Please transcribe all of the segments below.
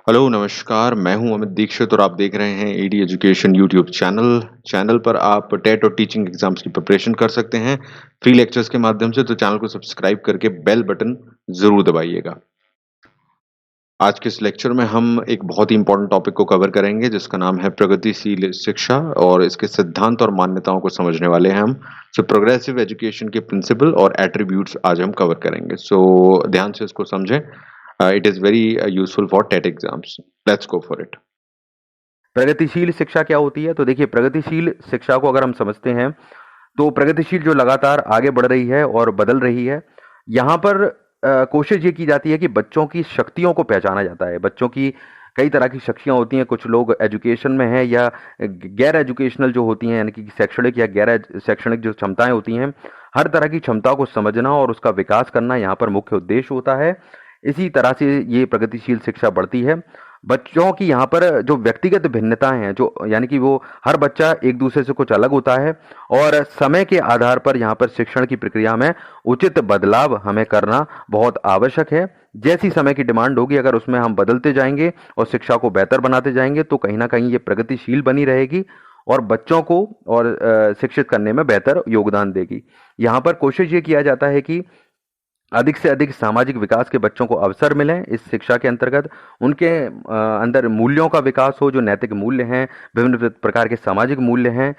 Hello नमस्कार, मैं हूं अमित दीक्षित और आप देख रहे हैं AD education YouTube channel. Channel पर आप टेट और टीचिंग एग्जाम्स की प्रिपरेशन कर सकते हैं फ्री लेक्चर्स के माध्यम से। तो चैनल को सब्सक्राइब करके बेल बटन जरूर दबाइएगा। आज के इस लेक्चर में हम एक बहुत ही इंपॉर्टेंट टॉपिक को कवर करेंगे जिसका नाम है प्रगतिशील शिक्षा, और इसके सिद्धांत और मान्यताओं को समझने वाले हैं हम। प्रोग्रेसिव एजुकेशन के प्रिंसिपल और एट्रीब्यूट्स आज हम कवर करेंगे। ध्यान से इसको समझें। It is very useful for TET exams. Let's go for it. प्रगतिशील शिक्षा क्या होती है? तो देखिए, प्रगतिशील शिक्षा को अगर हम समझते हैं तो प्रगतिशील जो लगातार आगे बढ़ रही है और बदल रही है, यहाँ पर कोशिश ये की जाती है कि बच्चों की शक्तियों को पहचाना जाता है। बच्चों की कई तरह की शक्तियाँ होती हैं। कुछ लोग एजुकेशन में हैं या गैर एजुकेशनल जो होती हैं, यानी कि शैक्षणिक या गैर शैक्षणिक जो क्षमताएं होती हैं, हर तरह की क्षमताओं को समझना और उसका विकास करना यहाँ पर मुख्य उद्देश्य होता है। इसी तरह से ये प्रगतिशील शिक्षा बढ़ती है। बच्चों की यहाँ पर जो व्यक्तिगत भिन्नताएं हैं, जो यानी कि वो हर बच्चा एक दूसरे से कुछ अलग होता है, और समय के आधार पर यहाँ पर शिक्षण की प्रक्रिया में उचित बदलाव हमें करना बहुत आवश्यक है। जैसी समय की डिमांड होगी, अगर उसमें हम बदलते जाएंगे और शिक्षा को बेहतर बनाते जाएंगे तो कहीं ना कहीं ये प्रगतिशील बनी रहेगी और बच्चों को और शिक्षित करने में बेहतर योगदान देगी। यहाँ पर कोशिश ये किया जाता है कि अधिक से अधिक सामाजिक विकास के बच्चों को अवसर मिलें। इस शिक्षा के अंतर्गत उनके अंदर मूल्यों का विकास हो, जो नैतिक मूल्य हैं, विभिन्न प्रकार के सामाजिक मूल्य हैं,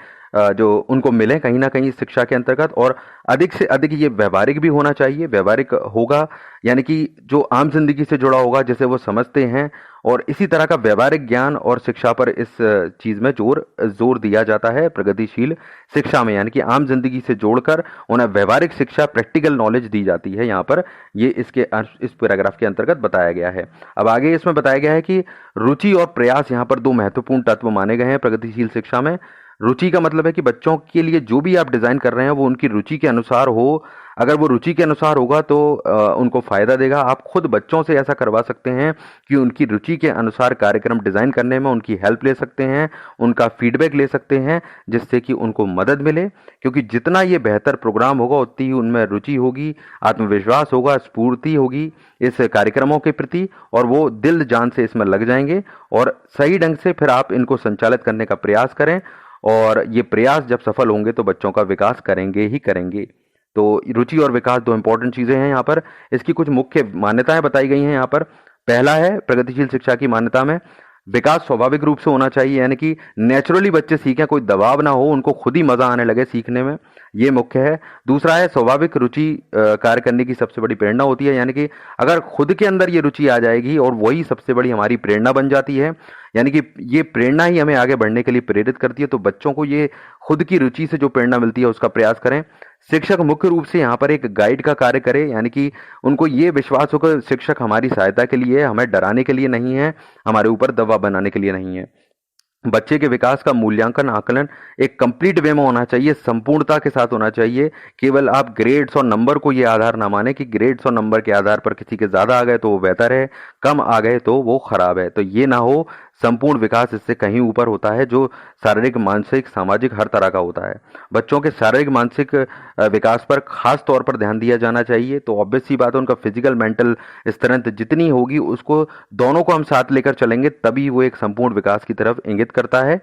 जो उनको मिलें कहीं ना कहीं इस शिक्षा के अंतर्गत। और अधिक से अधिक ये व्यवहारिक भी होना चाहिए। व्यवहारिक होगा यानी कि जो आम जिंदगी से जुड़ा होगा, जिसे वो समझते हैं, और इसी तरह का व्यवहारिक ज्ञान और शिक्षा पर इस चीज में जोर दिया जाता है प्रगतिशील शिक्षा में, यानी कि आम जिंदगी से जोड़कर उन्हें व्यवहारिक शिक्षा, प्रैक्टिकल नॉलेज दी जाती है। यहाँ पर ये इस पैराग्राफ के अंतर्गत बताया गया है। अब आगे इसमें बताया गया है कि रुचि और प्रयास यहाँ पर दो महत्वपूर्ण तत्व माने गए हैं प्रगतिशील शिक्षा में। रुचि का मतलब है कि बच्चों के लिए जो भी आप डिजाइन कर रहे हैं वो उनकी रुचि के अनुसार हो। अगर वो रुचि के अनुसार होगा तो उनको फायदा देगा। आप खुद बच्चों से ऐसा करवा सकते हैं कि उनकी रुचि के अनुसार कार्यक्रम डिजाइन करने में उनकी हेल्प ले सकते हैं, उनका फीडबैक ले सकते हैं, जिससे कि उनको मदद मिले। क्योंकि जितना ये बेहतर प्रोग्राम होगा उतनी ही उनमें रुचि होगी, आत्मविश्वास होगा, स्फूर्ति होगी इस कार्यक्रमों के प्रति, और वो दिल जान से इसमें लग जाएंगे और सही ढंग से फिर आप इनको संचालित करने का प्रयास करें। और ये प्रयास जब सफल होंगे तो बच्चों का विकास करेंगे ही करेंगे। तो रुचि और विकास दो इंपॉर्टेंट चीजें हैं यहाँ पर। इसकी कुछ मुख्य मान्यताएं बताई गई हैं यहाँ पर। पहला है प्रगतिशील शिक्षा की मान्यता में विकास स्वाभाविक रूप से होना चाहिए, यानी कि नेचुरली बच्चे सीखें, कोई दबाव ना हो, उनको खुद ही मजा आने लगे सीखने में, ये मुख्य है। दूसरा है स्वाभाविक रुचि कार्य करने की सबसे बड़ी प्रेरणा होती है, यानी कि अगर खुद के अंदर ये रुचि आ जाएगी और वही सबसे बड़ी हमारी प्रेरणा बन जाती है, यानी कि ये प्रेरणा ही हमें आगे बढ़ने के लिए प्रेरित करती है। तो बच्चों को ये खुद की रुचि से जो प्रेरणा मिलती है उसका प्रयास करें। शिक्षक मुख्य रूप से यहाँ पर एक गाइड का कार्य करे, यानी कि उनको ये विश्वास हो कि शिक्षक हमारी सहायता के लिए है, हमें डराने के लिए नहीं है, हमारे ऊपर दबाव बनाने के लिए नहीं है। बच्चे के विकास का मूल्यांकन, आकलन एक कंप्लीट वे में होना चाहिए, संपूर्णता के साथ होना चाहिए। केवल आप ग्रेड्स और नंबर को ये आधार ना माने कि ग्रेड्स और नंबर के आधार पर किसी के ज्यादा आ गए तो वो बेहतर है, कम आ गए तो वो खराब है। तो ये ना हो। संपूर्ण विकास इससे कहीं ऊपर होता है, जो शारीरिक, मानसिक, सामाजिक हर तरह का होता है। बच्चों के शारीरिक, मानसिक विकास पर खास तौर पर ध्यान दिया जाना चाहिए। तो ऑब्वियस सी बात है, उनका फिजिकल, मेंटल स्ट्रेंथ जितनी होगी उसको, दोनों को हम साथ लेकर चलेंगे तभी वो एक संपूर्ण विकास की तरफ इंगित करता है।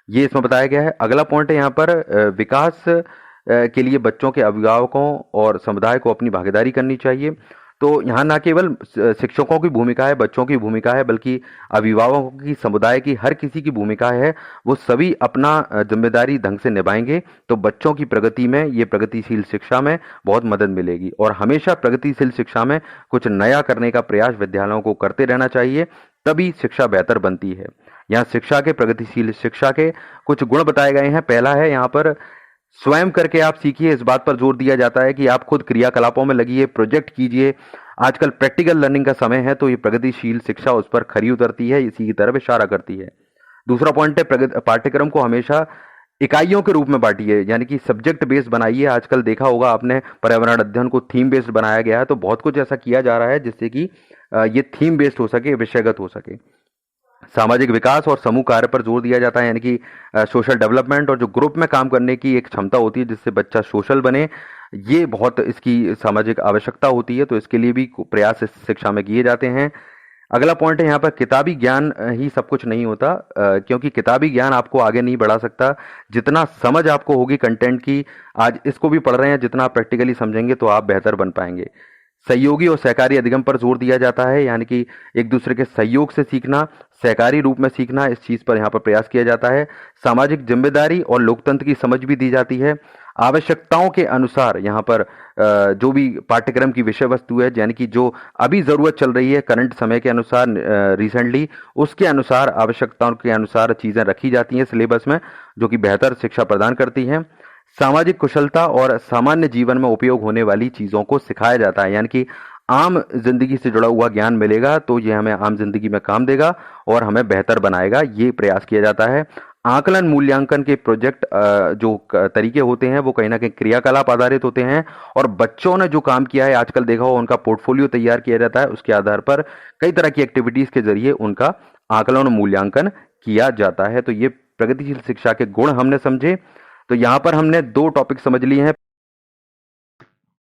ये इसमें बताया गया है। अगला पॉइंट है यहाँ पर विकास के लिए बच्चों के अभिभावकों और समुदाय को अपनी भागीदारी करनी चाहिए। तो यहाँ ना केवल शिक्षकों की भूमिका है, बच्चों की भूमिका है, बल्कि अभिभावकों की, समुदाय की, हर किसी की भूमिका है। वो सभी अपना जिम्मेदारी ढंग से निभाएंगे तो बच्चों की प्रगति में, ये प्रगतिशील शिक्षा में बहुत मदद मिलेगी। और हमेशा प्रगतिशील शिक्षा में कुछ नया करने का प्रयास विद्यालयों को करते रहना चाहिए, तभी शिक्षा बेहतर बनती है। यहाँ शिक्षा के, प्रगतिशील शिक्षा के कुछ गुण बताए गए हैं। पहला है यहाँ पर स्वयं करके आप सीखिए। इस बात पर जोर दिया जाता है कि आप खुद क्रियाकलापों में लगिए, प्रोजेक्ट कीजिए। आजकल प्रैक्टिकल लर्निंग का समय है, तो ये प्रगतिशील शिक्षा उस पर खरी उतरती है, इसी की तरफ इशारा करती है। दूसरा पॉइंट है पाठ्यक्रम को हमेशा इकाइयों के रूप में बांटिए, यानी कि सब्जेक्ट बेस्ड बनाइए। आजकल देखा होगा आपने, पर्यावरण अध्ययन को थीम बेस्ड बनाया गया है, तो बहुत कुछ ऐसा किया जा रहा है जिससे कि ये थीम बेस्ड हो सके, विषयगत हो सके। सामाजिक विकास और समूह कार्य पर जोर दिया जाता है, यानी कि सोशल डेवलपमेंट और जो ग्रुप में काम करने की एक क्षमता होती है जिससे बच्चा सोशल बने, ये बहुत इसकी सामाजिक आवश्यकता होती है। तो इसके लिए भी प्रयास इस शिक्षा में किए जाते हैं। अगला पॉइंट है यहाँ पर किताबी ज्ञान ही सब कुछ नहीं होता, क्योंकि किताबी ज्ञान आपको आगे नहीं बढ़ा सकता। जितना समझ आपको होगी कंटेंट की, आज इसको भी पढ़ रहे हैं, जितना आप प्रैक्टिकली समझेंगे तो आप बेहतर बन पाएंगे। सहयोगी और सहकारी अधिगम पर जोर दिया जाता है, यानी कि एक दूसरे के सहयोग से सीखना, सहकारी रूप में सीखना, इस चीज़ पर यहाँ पर प्रयास किया जाता है। सामाजिक जिम्मेदारी और लोकतंत्र की समझ भी दी जाती है। आवश्यकताओं के अनुसार यहाँ पर जो भी पाठ्यक्रम की विषय वस्तु है, यानी कि जो अभी ज़रूरत चल रही है करंट समय के अनुसार, रिसेंटली उसके अनुसार, आवश्यकताओं के अनुसार चीज़ें रखी जाती हैं सिलेबस में, जो कि बेहतर शिक्षा प्रदान करती हैं। सामाजिक कुशलता और सामान्य जीवन में उपयोग होने वाली चीज़ों को सिखाया जाता है, यानी कि आम जिंदगी से जुड़ा हुआ ज्ञान मिलेगा तो ये हमें आम जिंदगी में काम देगा और हमें बेहतर बनाएगा, ये प्रयास किया जाता है। आकलन मूल्यांकन के प्रोजेक्ट जो तरीके होते हैं वो कहीं ना कहीं क्रियाकलाप आधारित होते हैं, और बच्चों ने जो काम किया है आजकल देखा हो, उनका पोर्टफोलियो तैयार किया जाता है, उसके आधार पर कई तरह की एक्टिविटीज के जरिए उनका आकलन और मूल्यांकन किया जाता है। तो ये प्रगतिशील शिक्षा के गुण हमने समझे। तो यहाँ पर हमने 2 टॉपिक समझ लिए हैं।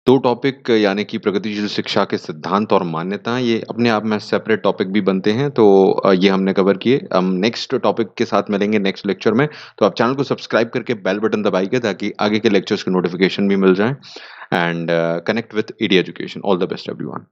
2 टॉपिक यानी कि प्रगतिशील शिक्षा के सिद्धांत और मान्यताएं, ये अपने आप में सेपरेट टॉपिक भी बनते हैं, तो ये हमने कवर किए। हम नेक्स्ट टॉपिक के साथ मिलेंगे नेक्स्ट लेक्चर में। तो आप चैनल को सब्सक्राइब करके बेल बटन दबाइए ताकि आगे के लेक्चर्स की नोटिफिकेशन भी मिल जाए। And connect with ED education. All the best everyone.